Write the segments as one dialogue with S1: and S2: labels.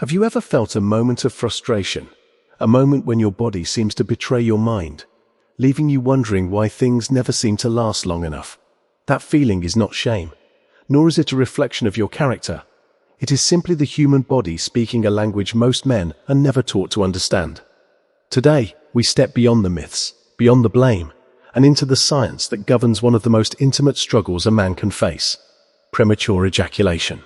S1: Have you ever felt a moment of frustration? A moment when your body seems to betray your mind, leaving you wondering why things never seem to last long enough? That feeling is not shame, nor is it a reflection of your character. It is simply the human body speaking a language most men are never taught to understand. Today, we step beyond the myths, beyond the blame, and into the science that governs one of the most intimate struggles a man can face: premature ejaculation.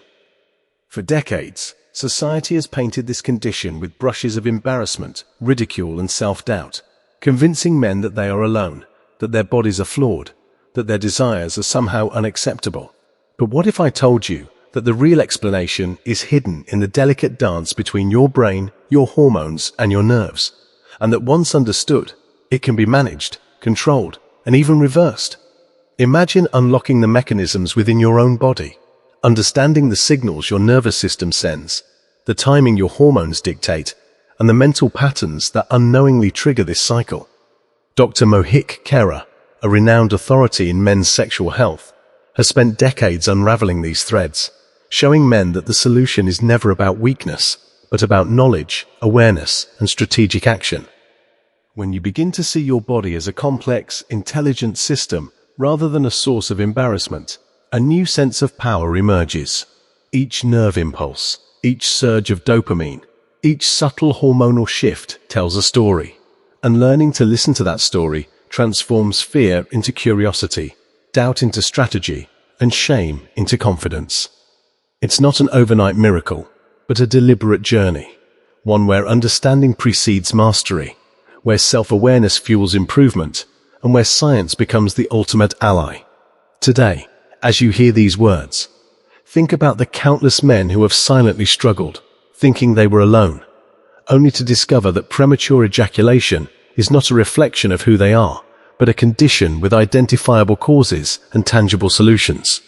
S1: For decades, society has painted this condition with brushes of embarrassment, ridicule, and self-doubt, convincing men that they are alone, that their bodies are flawed, that their desires are somehow unacceptable. But what if I told you that the real explanation is hidden in the delicate dance between your brain, your hormones, and your nerves, and that once understood, it can be managed, controlled, and even reversed? Imagine unlocking the mechanisms within your own body, understanding the signals your nervous system sends, the timing your hormones dictate, and the mental patterns that unknowingly trigger this cycle. Dr. Mohit Khera, a renowned authority in men's sexual health, has spent decades unraveling these threads, showing men that the solution is never about weakness, but about knowledge, awareness, and strategic action. When you begin to see your body as a complex, intelligent system rather than a source of embarrassment, a new sense of power emerges. Each nerve impulse, each surge of dopamine, each subtle hormonal shift tells a story. And learning to listen to that story transforms fear into curiosity, doubt into strategy, and shame into confidence. It's not an overnight miracle, but a deliberate journey, one where understanding precedes mastery, where self-awareness fuels improvement, and where science becomes the ultimate ally. Today, as you hear these words, think about the countless men who have silently struggled, thinking they were alone, only to discover that premature ejaculation is not a reflection of who they are, but a condition with identifiable causes and tangible solutions.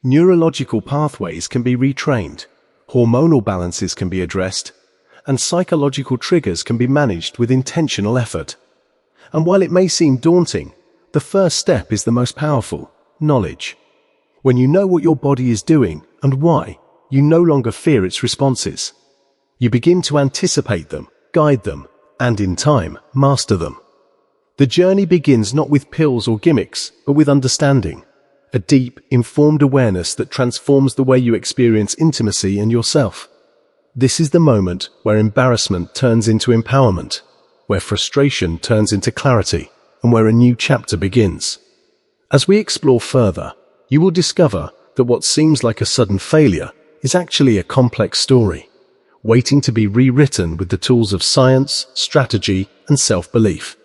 S1: Neurological pathways can be retrained, hormonal balances can be addressed, and psychological triggers can be managed with intentional effort. And while it may seem daunting, the first step is the most powerful: knowledge. When you know what your body is doing and why, you no longer fear its responses. You begin to anticipate them, guide them, and in time, master them. The journey begins not with pills or gimmicks, but with understanding, a deep, informed awareness that transforms the way you experience intimacy and yourself. This is the moment where embarrassment turns into empowerment, where frustration turns into clarity, and where a new chapter begins. As we explore further, you will discover that what seems like a sudden failure is actually a complex story, waiting to be rewritten with the tools of science, strategy, and self-belief,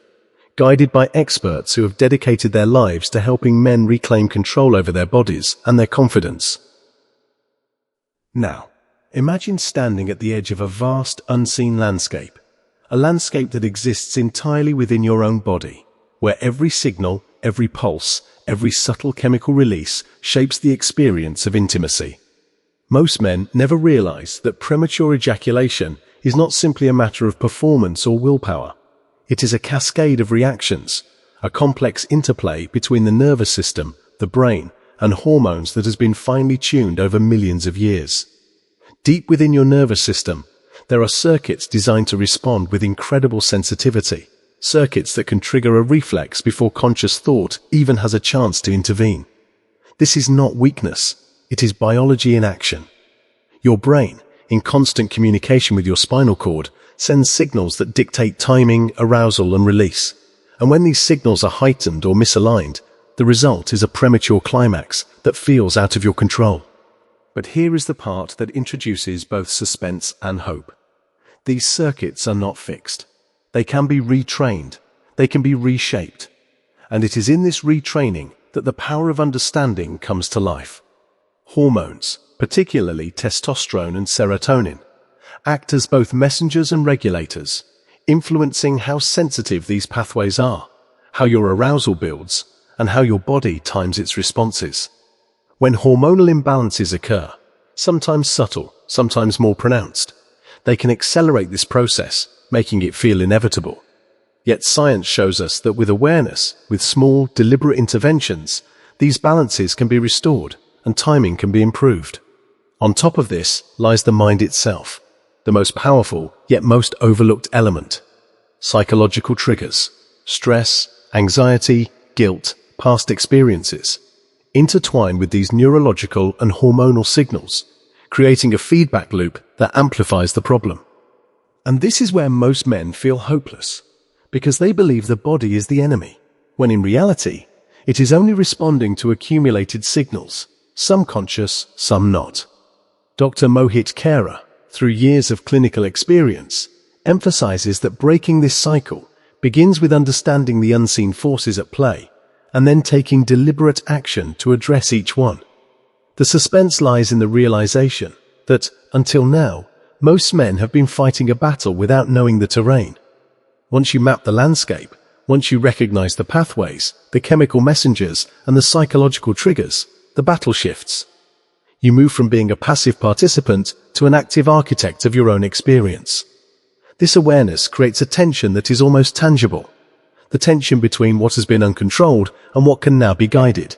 S1: guided by experts who have dedicated their lives to helping men reclaim control over their bodies and their confidence. Now, imagine standing at the edge of a vast, unseen landscape, a landscape that exists entirely within your own body, where every signal, every pulse, every subtle chemical release shapes the experience of intimacy. Most men never realize that premature ejaculation is not simply a matter of performance or willpower. It is a cascade of reactions, a complex interplay between the nervous system, the brain, and hormones that has been finely tuned over millions of years. Deep within your nervous system, there are circuits designed to respond with incredible sensitivity, circuits that can trigger a reflex before conscious thought even has a chance to intervene. This is not weakness, it is biology in action. Your brain, in constant communication with your spinal cord, sends signals that dictate timing, arousal, and release. And when these signals are heightened or misaligned, the result is a premature climax that feels out of your control. But here is the part that introduces both suspense and hope. These circuits are not fixed. They can be retrained. They can be reshaped. And it is in this retraining that the power of understanding comes to life. Hormones, particularly testosterone and serotonin, act as both messengers and regulators, influencing how sensitive these pathways are, how your arousal builds, and how your body times its responses. When hormonal imbalances occur, sometimes subtle, sometimes more pronounced, they can accelerate this process, making it feel inevitable. Yet science shows us that with awareness, with small, deliberate interventions, these balances can be restored and timing can be improved. On top of this lies the mind itself, the most powerful yet most overlooked element. Psychological triggers, stress, anxiety, guilt, past experiences, intertwine with these neurological and hormonal signals, creating a feedback loop that amplifies the problem. And this is where most men feel hopeless, because they believe the body is the enemy, when in reality, it is only responding to accumulated signals, some conscious, some not. Dr. Mohit Khera, through years of clinical experience, emphasizes that breaking this cycle begins with understanding the unseen forces at play and then taking deliberate action to address each one. The suspense lies in the realization that, until now, most men have been fighting a battle without knowing the terrain. Once you map the landscape, once you recognize the pathways, the chemical messengers, and the psychological triggers, the battle shifts. You move from being a passive participant to an active architect of your own experience. This awareness creates a tension that is almost tangible, the tension between what has been uncontrolled and what can now be guided.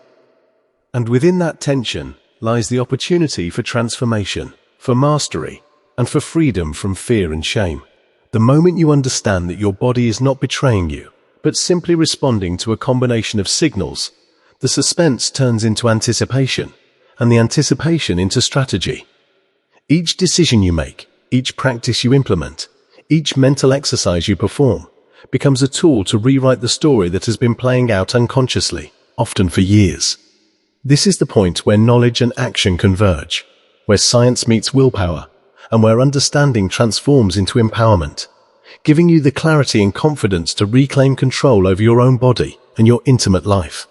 S1: And within that tension lies the opportunity for transformation, for mastery, and for freedom from fear and shame. The moment you understand that your body is not betraying you, but simply responding to a combination of signals, the suspense turns into anticipation, and the anticipation into strategy. Each decision you make, each practice you implement, each mental exercise you perform, becomes a tool to rewrite the story that has been playing out unconsciously, often for years. This is the point where knowledge and action converge, where science meets willpower, and where understanding transforms into empowerment, giving you the clarity and confidence to reclaim control over your own body and your intimate life.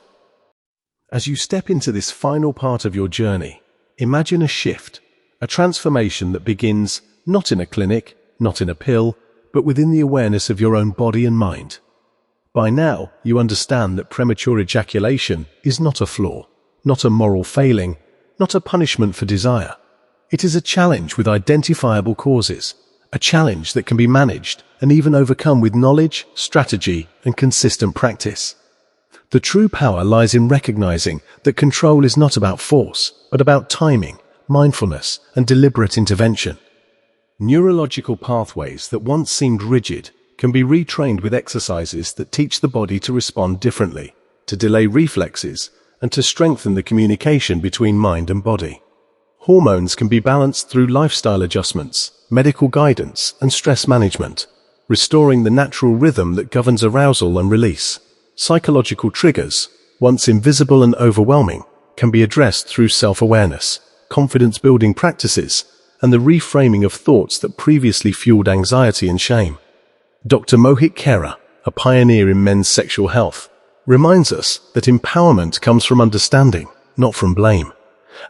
S1: As you step into this final part of your journey, imagine a shift, a transformation that begins not in a clinic, not in a pill, but within the awareness of your own body and mind. By now, you understand that premature ejaculation is not a flaw, not a moral failing, not a punishment for desire. It is a challenge with identifiable causes, a challenge that can be managed and even overcome with knowledge, strategy, and consistent practice. The true power lies in recognizing that control is not about force, but about timing, mindfulness, and deliberate intervention. Neurological pathways that once seemed rigid can be retrained with exercises that teach the body to respond differently, to delay reflexes, and to strengthen the communication between mind and body. Hormones can be balanced through lifestyle adjustments, medical guidance, and stress management, restoring the natural rhythm that governs arousal and release. Psychological triggers, once invisible and overwhelming, can be addressed through self-awareness, confidence-building practices, and the reframing of thoughts that previously fueled anxiety and shame. Dr. Mohit Khera, a pioneer in men's sexual health, reminds us that empowerment comes from understanding, not from blame,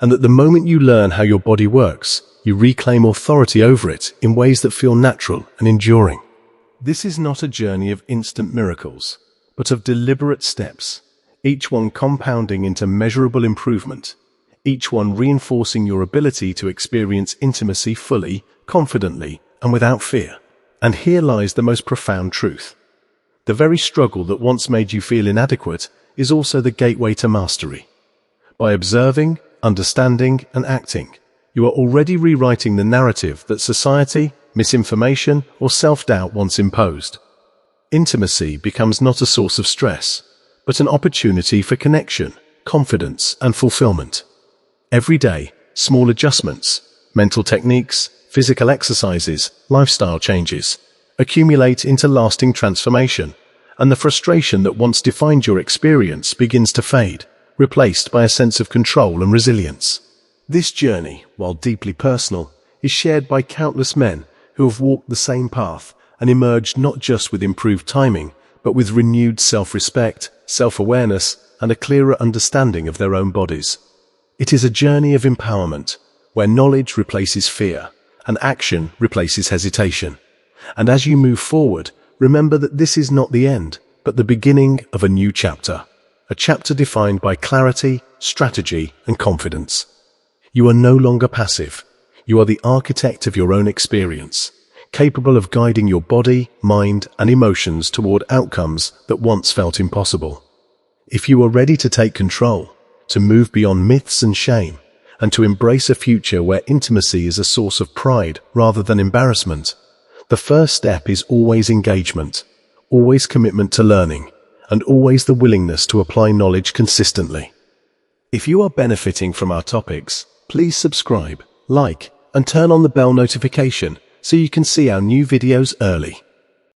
S1: and that the moment you learn how your body works, you reclaim authority over it in ways that feel natural and enduring. This is not a journey of instant miracles, but of deliberate steps, each one compounding into measurable improvement, each one reinforcing your ability to experience intimacy fully, confidently, and without fear. And here lies the most profound truth. The very struggle that once made you feel inadequate is also the gateway to mastery. By observing, understanding, and acting, you are already rewriting the narrative that society, misinformation, or self-doubt once imposed. Intimacy becomes not a source of stress, but an opportunity for connection, confidence, and fulfillment. Every day, small adjustments, mental techniques, physical exercises, lifestyle changes, accumulate into lasting transformation, and the frustration that once defined your experience begins to fade, replaced by a sense of control and resilience. This journey, while deeply personal, is shared by countless men who have walked the same path and emerged not just with improved timing, but with renewed self-respect, self-awareness, and a clearer understanding of their own bodies. It is a journey of empowerment, where knowledge replaces fear, and action replaces hesitation. And as you move forward, remember that this is not the end, but the beginning of a new chapter. A chapter defined by clarity, strategy, and confidence. You are no longer passive. You are the architect of your own experience, capable of guiding your body, mind, and emotions toward outcomes that once felt impossible. If you are ready to take control, to move beyond myths and shame, and to embrace a future where intimacy is a source of pride rather than embarrassment. The first step is always engagement, always commitment to learning, and always the willingness to apply knowledge consistently. If you are benefiting from our topics, please subscribe, like, and turn on the bell notification so you can see our new videos early.